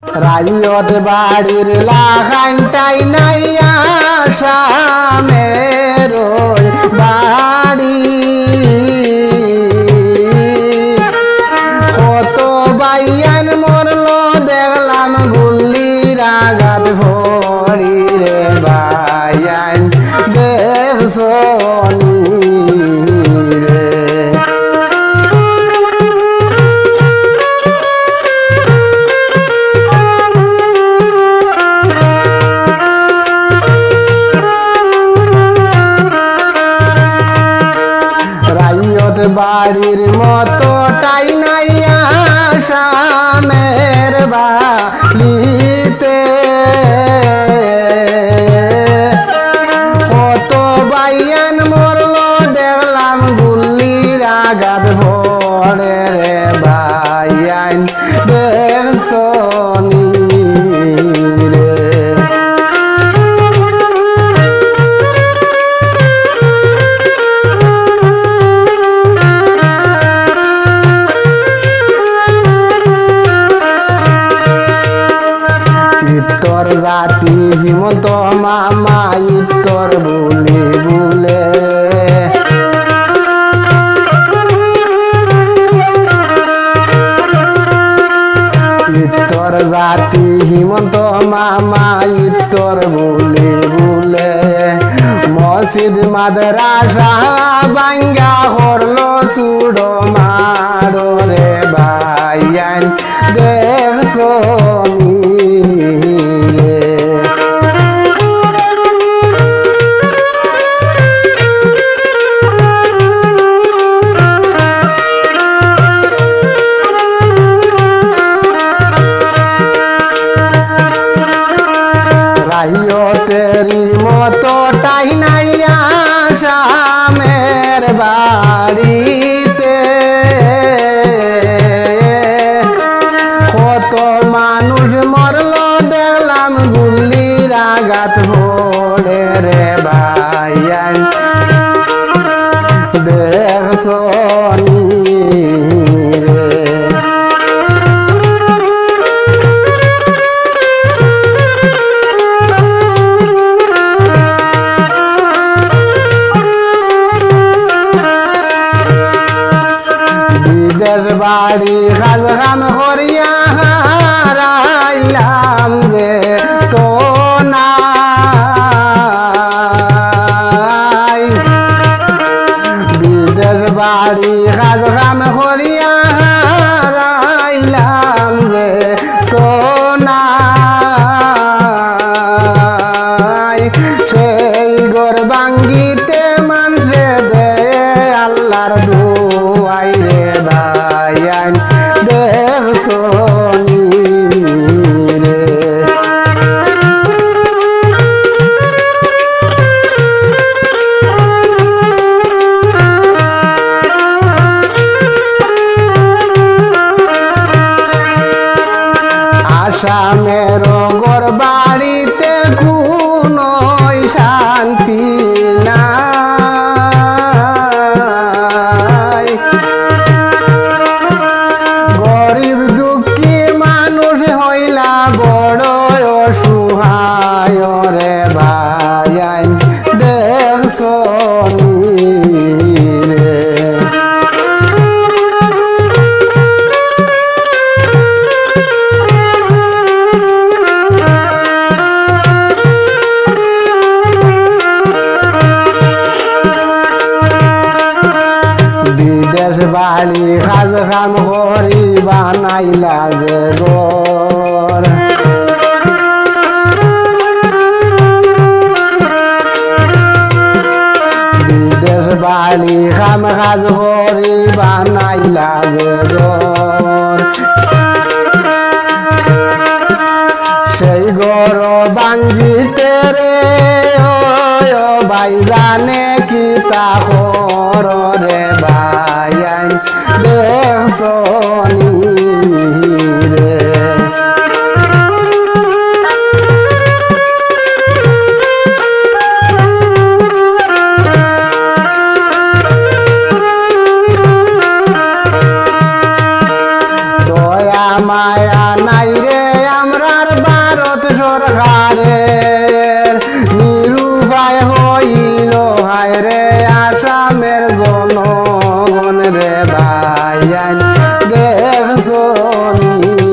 রাইয়ত বাড়ির লাখানটাই নাইয়া সামের বাড়ি কত বাইয়ান মরল দেখলাম গুল্লির আঘাত ভরি রে বাইয়ান দেখছনি রে বাড়ির মতো টাই নাইয়া সামের বালিতে কত বাইয়ান মরল দেখলাম গুল্লির আঘাত ভরে রে বাইয়ান দেখছনি রে ইত্তর জাতি হিমন্ত মামা ইত্তর বলে বলে ইত্তর জাতি হিমন্ত মামা ইত্তর বলে বলে মসজিদ মাদ্রাসা বাঙ্গা হরলো সুড়ো মারো রে বাইয়ান দেখছনি রাইয়তেরি মতো টাই নাইয়া সামের বাড়িতে কত মানুষ মরল দেখলাম গুল্লির আঘাত ভরে রে বাইয়ান দেখছনি রে বিদেশ বাড়ি কাজ কাম করিয়া হারাইলাম যে তো নাই বিদেশ বাড়ি কাজ কাম করিয়া হারাইলাম যে তো নাই সেই ঘর ভাঙ্গিতে মানুষে দে আল্লাহর দুয়াই রে বাইয়ান দেখছনি রে আসামের ঘর বাড়িতে কোনো শান্তি নাই গরিব দুঃখী মানুষ হইলা বড় অসহায় রে বাইয়ান দেখছনি রে বিদেশ বাড়ি কাজ কাম করি বানাইলা যে ঘর বিদেশ বাড়ি কাম কাজ করি বানাইলা যে ঘর সেই ঘর ভাঙ্গিতে রে ও ভাই জানে কি তা রে বাইয়ান দেখছনি রে দয়া মায়া নাই রে বাইরে আসামের জনগণ রে ভাই দেখছনি